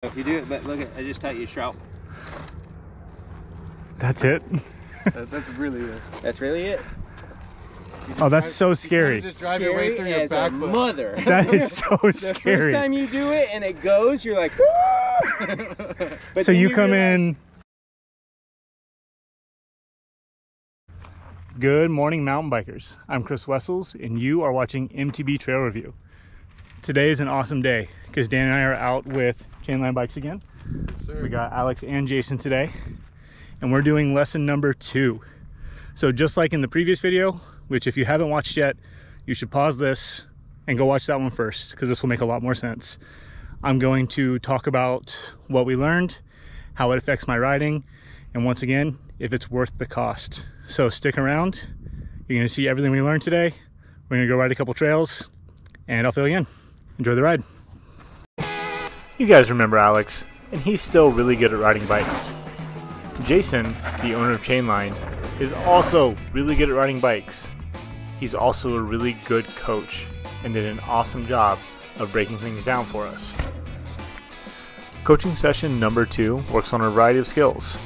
If you do it, but look at, I just taught you a shroud. That's it? That's really it. That's really it. Oh, that's so scary. You just drive your way through your back foot. Mother. That is so The scary. first time you do it and it goes, you're like, but so then you come realize, in. Good morning, mountain bikers. I'm Chris Wessels, and you are watching MTB Trail Review. Today is an awesome day because Dan and I are out with Chainline bikes again. Yes, sir. We got Alex and Jason today, and we're doing lesson number 2. So just like in the previous video, which if you haven't watched yet, you should pause this and go watch that one first because this will make a lot more sense. I'm going to talk about what we learned, how it affects my riding, and once again, if it's worth the cost. So stick around. You're gonna see everything we learned today. We're gonna go ride a couple trails and I'll fill you in. Enjoy the ride. You guys remember Alex, and he's still really good at riding bikes. Jason, the owner of Chainline, is also really good at riding bikes. He's also a really good coach and did an awesome job of breaking things down for us. Coaching session number 2 works on a variety of skills,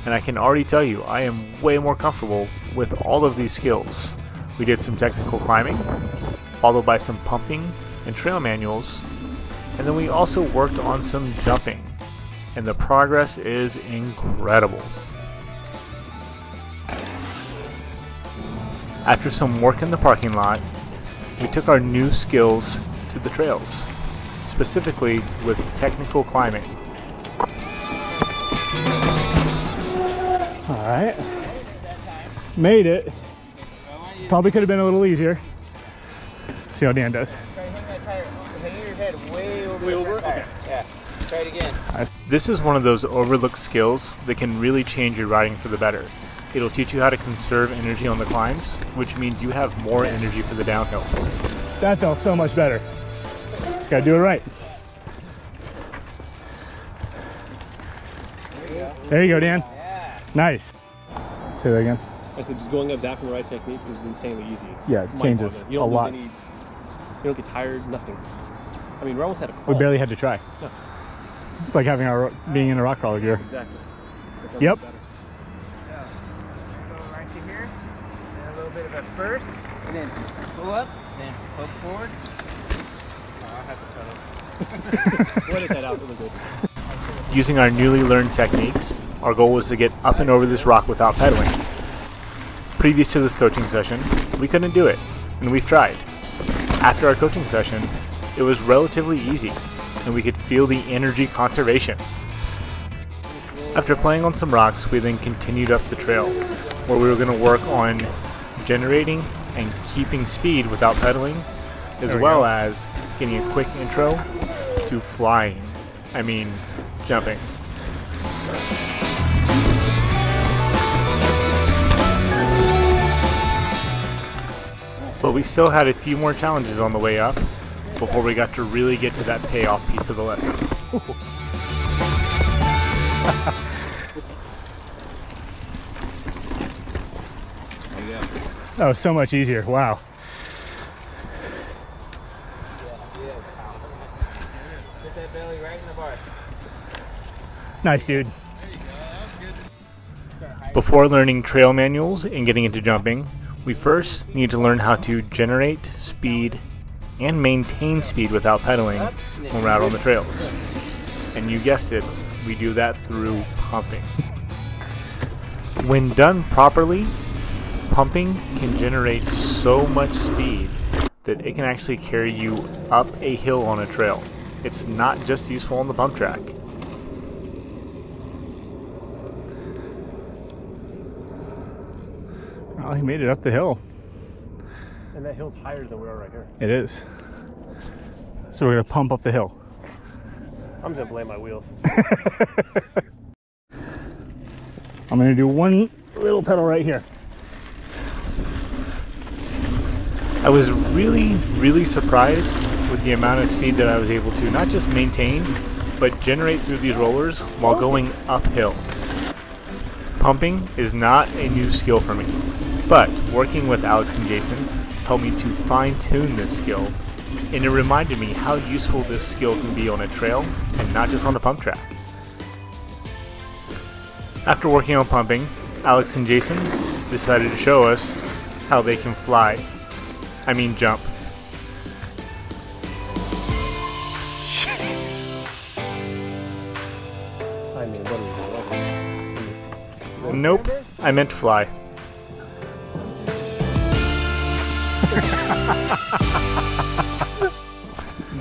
and I can already tell you I am way more comfortable with all of these skills. We did some technical climbing, followed by some pumping and trail manuals, and then we also worked on some jumping, and the progress is incredible. After some work in the parking lot, we took our new skills to the trails, specifically with technical climbing. Alright, made it. Probably could have been a little easier. See how Dan does. Try to hang that tire, hang your head way over. Okay. Yeah, try it again. This is one of those overlooked skills that can really change your riding for the better. It'll teach you how to conserve energy on the climbs, which means you have more energy for the downhill. That felt so much better. Just gotta do it right. There you go, Dan. Yeah. Nice. Say that again. I said just going up that from the right technique was insanely easy. It's Yeah, it changes you don't a lot. you don't get tired, nothing. I mean, we almost had a crawl. We barely had to try. No. It's like having our being in a rock crawler gear. Exactly. Yep. So, go right to here, and a little bit of a burst, and then pull up, then poke forward. I have to cut it. Edit that out really good. Using our newly learned techniques, our goal was to get up and over this rock without pedaling. Previous to this coaching session, we couldn't do it, and we've tried. After our coaching session, it was relatively easy, and we could feel the energy conservation. After playing on some rocks, we then continued up the trail, where we were going to work on generating and keeping speed without pedaling, as well as getting a quick intro to flying. I mean, jumping. But we still had a few more challenges on the way up before we got to really get to that payoff piece of the lesson. That was so much easier. Wow. Put that belly right in the bar. Nice, dude. There you go, that was good. Before learning trail manuals and getting into jumping, we first need to learn how to generate speed and maintain speed without pedaling when we're out on the trails. And you guessed it, we do that through pumping. When done properly, pumping can generate so much speed that it can actually carry you up a hill on a trail. It's not just useful on the pump track. Oh, he made it up the hill. And that hill's higher than we are right here. It is. So we're gonna pump up the hill. I'm just gonna blame my wheels. I'm gonna do one little pedal right here. I was really surprised with the amount of speed that I was able to not just maintain, but generate through these rollers while going uphill. Pumping is not a new skill for me, but working with Alex and Jason helped me to fine-tune this skill and it reminded me how useful this skill can be on a trail and not just on the pump track. After working on pumping, Alex and Jason decided to show us how they can fly. I mean jump. I mean, what Nope, I meant fly.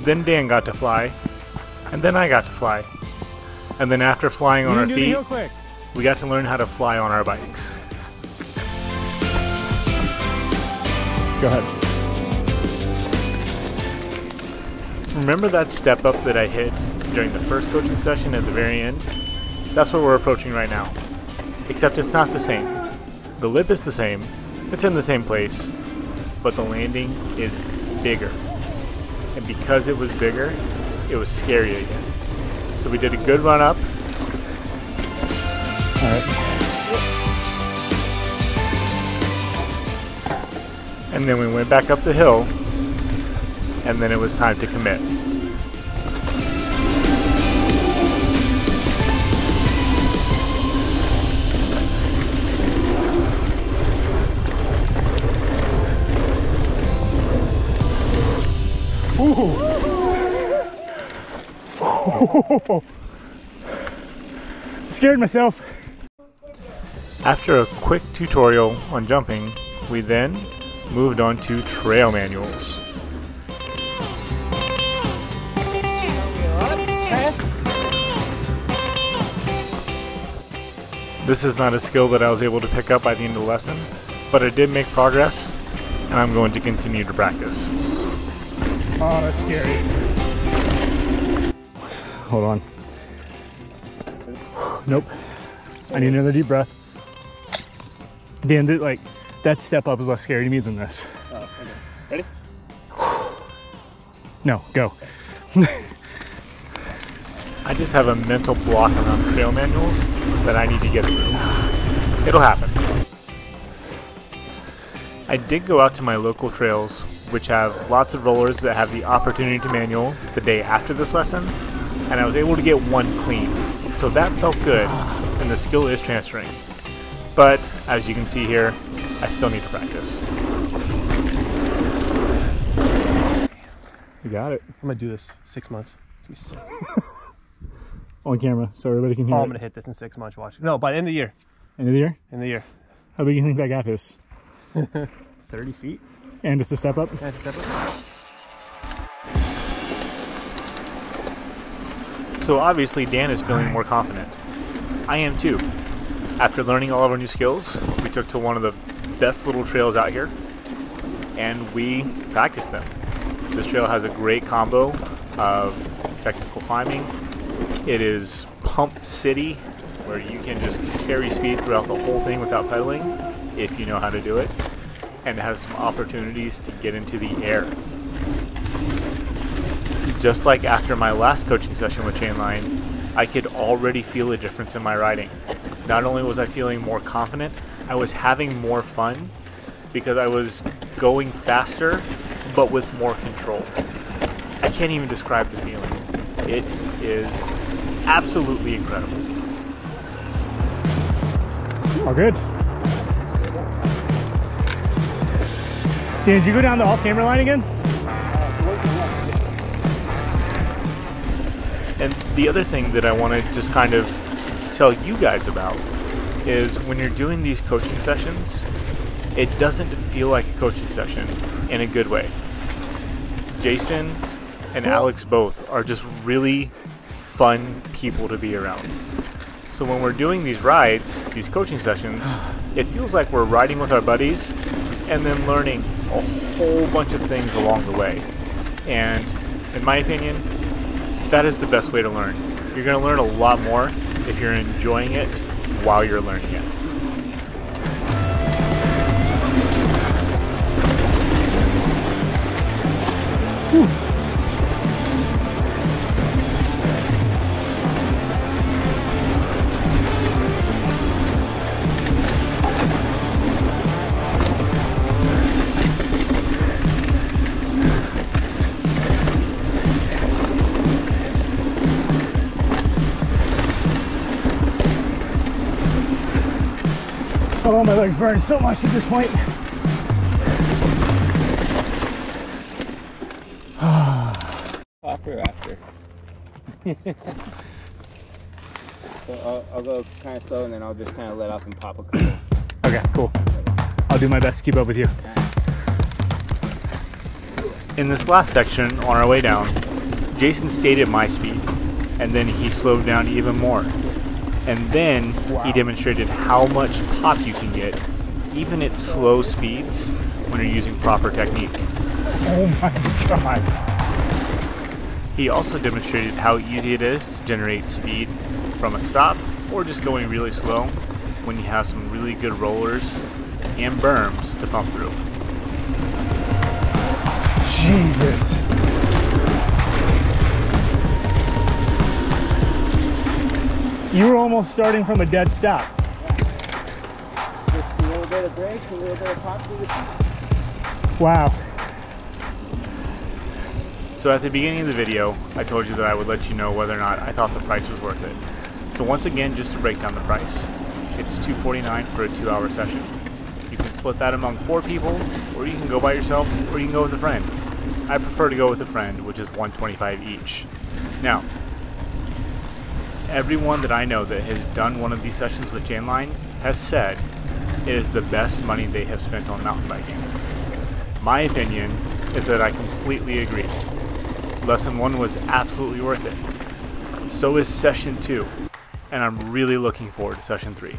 Then Dan got to fly, and then I got to fly. And then after flying on our feet, we got to learn how to fly on our bikes. Go ahead. Remember that step up that I hit during the first coaching session at the very end? That's what we're approaching right now. Except it's not the same. The lip is the same, it's in the same place, but the landing is bigger. And because it was bigger, it was scary again. So we did a good run up. Alright. And then we went back up the hill, and then it was time to commit. Scared myself. After a quick tutorial on jumping, we then moved on to trail manuals. This is not a skill that I was able to pick up by the end of the lesson, but I did make progress, and I'm going to continue to practice. Oh, that's scary. Hold on. Nope. I need another deep breath. Dan, that step up is less scary to me than this. Oh, okay. Ready? No, go. I just have a mental block around trail manuals that I need to get through. It'll happen. I did go out to my local trails, which have lots of rollers that have the opportunity to manual the day after this lesson, and I was able to get one clean. So that felt good, and the skill is transferring. But, as you can see here, I still need to practice. You got it. I'm gonna do this 6 months. It's gonna be sick. On camera, so everybody can hear Oh, it. I'm gonna hit this in 6 months. Watch. No, by the end of the year. End of the year? End of the year. How big do you think that gap is? 30 feet. And just a step up? Can I step up? So obviously Dan is feeling more confident. I am too. After learning all of our new skills, we took to one of the best little trails out here, and we practiced them. This trail has a great combo of technical climbing. It is pump city, where you can just carry speed throughout the whole thing without pedaling, if you know how to do it, and it has some opportunities to get into the air. Just like after my last coaching session with Chainline, I could already feel a difference in my riding. Not only was I feeling more confident, I was having more fun because I was going faster, but with more control. I can't even describe the feeling. It is absolutely incredible. All good. Dan, did you go down the off-camera line again? And the other thing that I want to just kind of tell you guys about is when you're doing these coaching sessions, it doesn't feel like a coaching session in a good way. Jason and Alex both are just really fun people to be around. So when we're doing these rides, these coaching sessions, it feels like we're riding with our buddies and then learning a whole bunch of things along the way. And in my opinion, that is the best way to learn. You're going to learn a lot more if you're enjoying it while you're learning it. Whew. Oh, my legs burn so much at this point. Popper after. So I'll go kind of slow and then I'll just kind of let off and pop a couple. Okay, cool. I'll do my best to keep up with you. In this last section on our way down, Jason stayed at my speed, and then he slowed down even more. And then he demonstrated how much pop you can get, even at slow speeds, when you're using proper technique. Oh my god. He also demonstrated how easy it is to generate speed from a stop or just going really slow when you have some really good rollers and berms to pump through. Jesus. You were almost starting from a dead stop. Just a little bit of brake, a little bit of pop through the top. Wow. So at the beginning of the video, I told you that I would let you know whether or not I thought the price was worth it. So once again, just to break down the price, it's $249 for a 2-hour session. You can split that among 4 people, or you can go by yourself, or you can go with a friend. I prefer to go with a friend, which is $125 each. Now, everyone that I know that has done one of these sessions with Chainline has said it is the best money they have spent on mountain biking. My opinion is that I completely agree. Lesson 1 was absolutely worth it. So is session 2, and I'm really looking forward to session 3.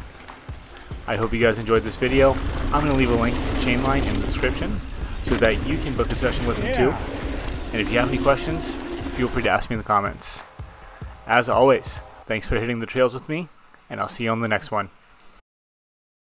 I hope you guys enjoyed this video. I'm going to leave a link to Chainline in the description so that you can book a session with them too. And if you have any questions, feel free to ask me in the comments. As always, thanks for hitting the trails with me, and I'll see you on the next one.